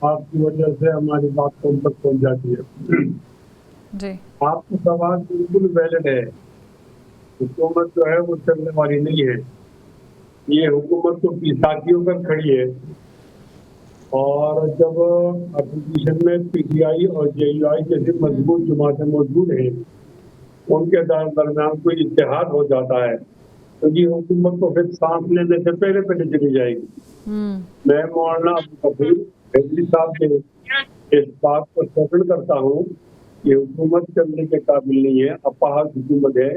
آپ کی وجہ سے ہماری بات کو ان تک پہنچ جاتی ہے. جی آپ کا سوال بالکل ویلڈ ہے. حکومت جو ہے وہ چلنے والی نہیں ہے. یہ حکومت تو بیساکھیوں پر کھڑی ہے. اور جب اپوزیشن میں پی ٹی آئی اور جے یو آئی جیسی مضبوط جماعتیں موجود ہیں, ان کے درمیان کوئی اتحاد ہو جاتا ہے تو یہ حکومت کو پھر سانس لینے سے پہلے پہلے چلی جائے گی. میں مولانا ابو بکر فیضی صاحب کے اس بات کو سیکنڈ کرتا ہوں کہ حکومت چلنے کے قابل نہیں ہے, اپاہج حکومت ہے,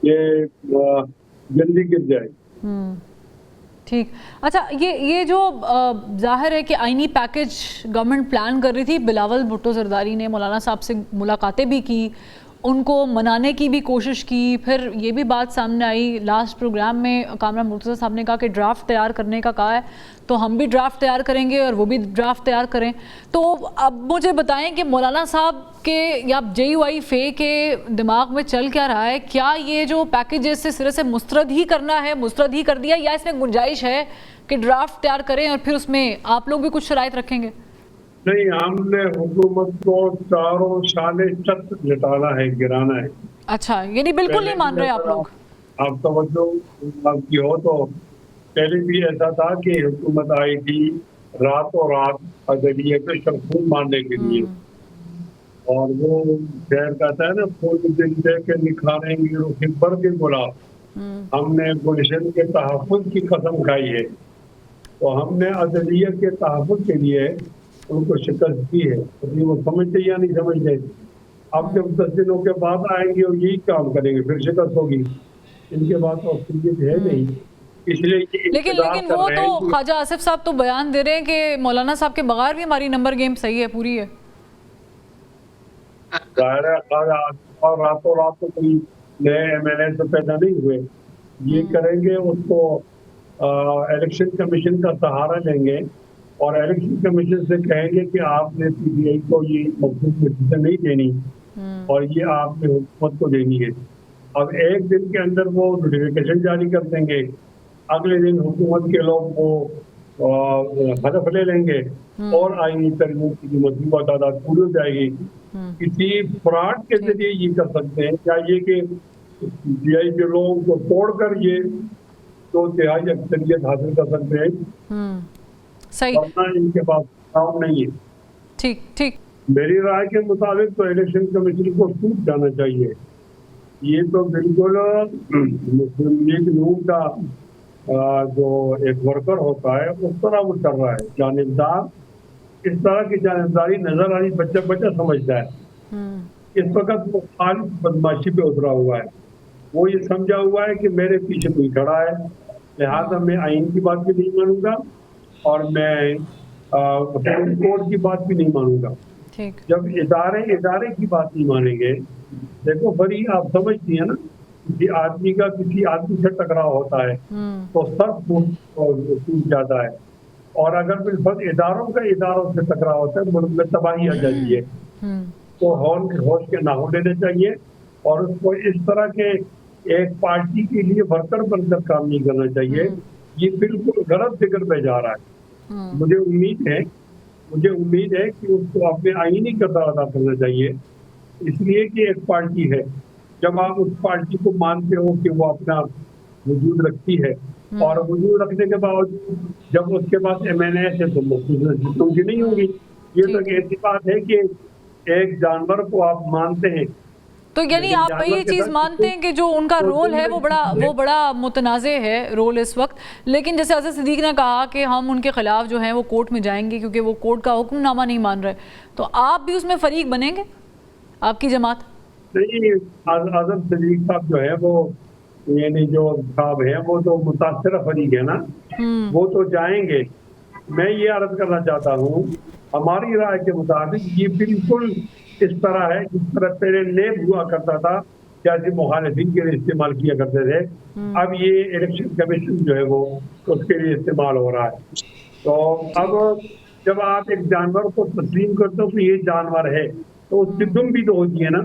یہ جلدی گر جائے. ٹھیک. اچھا, یہ جو ظاہر ہے کہ آئینی پیکج گورنمنٹ پلان کر رہی تھی, بلاول بھٹو زرداری نے مولانا صاحب سے ملاقاتیں بھی کی, ان کو منانے کی بھی کوشش کی, پھر یہ بھی بات سامنے آئی لاسٹ پروگرام میں کامران مرتضیٰ صاحب نے کہا کہ ڈرافٹ تیار کرنے کا کہا ہے تو ہم بھی ڈرافٹ تیار کریں گے اور وہ بھی ڈرافٹ تیار کریں. تو اب مجھے بتائیں کہ مولانا صاحب کے یا جے یو آئی فے کے دماغ میں چل کیا رہا ہے؟ کیا یہ جو پیکیج سے سرے سے مسترد ہی کرنا ہے, مسترد ہی کر دیا, یا اس میں گنجائش ہے کہ ڈرافٹ تیار کریں اور پھر اس میں آپ لوگ بھی کچھ شرائط رکھیں گے؟ نہیں, ہم نے حکومت کو چاروں شانے چت لٹانا ہے, گرانا ہے. اچھا, یعنی بالکل نہیں مان رہے آپ لوگ؟ آپ توجہ آپ کی ہو تو پہلے بھی ایسا تھا کہ حکومت آئی تھی راتوں رات عدلیہ پہ شرخون مارنے کے لیے, اور وہ شہر کہتا ہے نا پھول دل دے کے نکھاریں گے روخی بھر کے گلاب. ہم نے گلشن کے تحفظ کی قسم کھائی ہے, تو ہم نے عدلیہ کے تحفظ کے لیے ان کو شکست دی ہے. وہ سمجھتے یا نہیں سمجھتے؟ اب جب 10 دنوں کے بعد آئیں گے اور یہی کام کریں گے, پھر شکست ہوگی. ان کے بعد تو اکثریت ہے نہیں, اس لیے یہ انتظار لیکن کر وہ رہے تو ہیں کہ خواجہ آصف صاحب تو بیان دے رہے ہیں کہ مولانا صاحب کے بغیر بھی ہماری نمبر گیم صحیح ہے, پوری ہے. ظاہر ہے خواجہ آصف اور راتوں رات تو کوئی نئے ایم ایل اے تو پیدا نہیں ہوئے. یہ کریں گے, اس کو الیکشن کمیشن کا سہارا لیں گے اور الیکشن کمیشن سے کہیں گے کہ آپ نے پی ٹی آئی کو یہ مخصوص نتیجہ نہیں دینی اور یہ آپ نے حکومت کو دینی ہے. اب ایک دن کے اندر وہ نوٹیفیکیشن جاری کر دیں گے, اگلے دن حکومت کے لوگ وہ ہدف لے لیں گے اور آئینی ترمیم کی مطلوبہ تعداد پوری ہو جائے گی. کسی فراڈ کے ذریعے یہ کر سکتے ہیں, کیا یہ کہ پی آئی کے لوگوں کو توڑ کر یہ 2/3 اکثریت حاصل کر سکتے ہیں, ورنہ ان کے پاس کام نہیں ہے. ٹھیک ٹھیک. میری رائے کے مطابق تو الیکشن کمیشن کو ٹوٹ جانا چاہیے. یہ تو بالکل مسلم لیگ نون کا جو ایک ورکر ہوتا ہے اس طرح وہ کر رہا ہے, جانبدار. اس طرح کی جانبداری نظر آئی بچہ بچہ سمجھتا ہے. اس وقت وہ خالص بدماشی پہ اترا ہوا ہے. وہ یہ سمجھا ہوا ہے کہ میرے پیچھے کوئی کھڑا ہے, لہٰذا میں آئین کی بات بھی نہیں مانوں گا اور میں سپریم کورٹ کی بات بھی نہیں مانوں گا. جب ادارے کی بات نہیں مانیں گے, دیکھو بڑی آپ سمجھتی ہیں نا, کسی آدمی کا کسی آدمی سے ٹکراؤ ہوتا ہے تو سر ٹوٹ جاتا ہے, اور اگر بالفرض اداروں سے ٹکراؤ ہوتا ہے ملک میں تباہی آ جاتی ہے. تو ہوش کے نہ لینے چاہیے اور اس کو اس طرح کے ایک پارٹی کے لیے ورکر بن کر کام نہیں کرنا چاہیے. یہ بالکل غلط فکر پہ جا رہا ہے. مجھے امید ہے کہ اس کو اپنے آئینی کردار ادا کرنا چاہیے, اس لیے کہ ایک پارٹی ہے. جب آپ اس پارٹی کو مانتے ہو کہ وہ اپنا وجود رکھتی ہے, اور وجود رکھنے کے باوجود جب اس کے پاس ایم این اے ہے تو مختلف کی نہیں ہوگی. یہ تو ایسی بات ہے کہ ایک جانور کو آپ مانتے ہیں, تو یعنی آپ یہ چیز مانتے ہیں کہ جو ان کا رول ہے وہ بڑا متنازع ہے رول اس وقت, لیکن جیسے اظہر صدیق نے کہا کہ ہم ان کے خلاف جو ہیں وہ کورٹ میں جائیں گے کیونکہ وہ کورٹ کا حکم نامہ نہیں مان رہے, تو آپ بھی اس میں فریق بنیں گے, آپ کی جماعت؟ نہیں, اظہر صدیق صاحب جو ہے وہ یعنی جو صاحب ہیں وہ تو متاثرہ فریق ہے نا, وہ تو جائیں گے. میں یہ عرض کرنا چاہتا ہوں ہماری رائے کے مطابق یہ بالکل اس طرح ہے جس طرح پہلے نیب ہوا کرتا تھا, سیاسی مخالفین کے لیے استعمال کیا کرتے تھے, اب یہ الیکشن کمیشن جو ہے وہ اس کے لیے استعمال ہو رہا ہے. تو اب جب آپ ایک جانور کو تسلیم کرتے ہو کہ یہ جانور ہے تو اس کی دم بھی تو ہوتی ہے نا,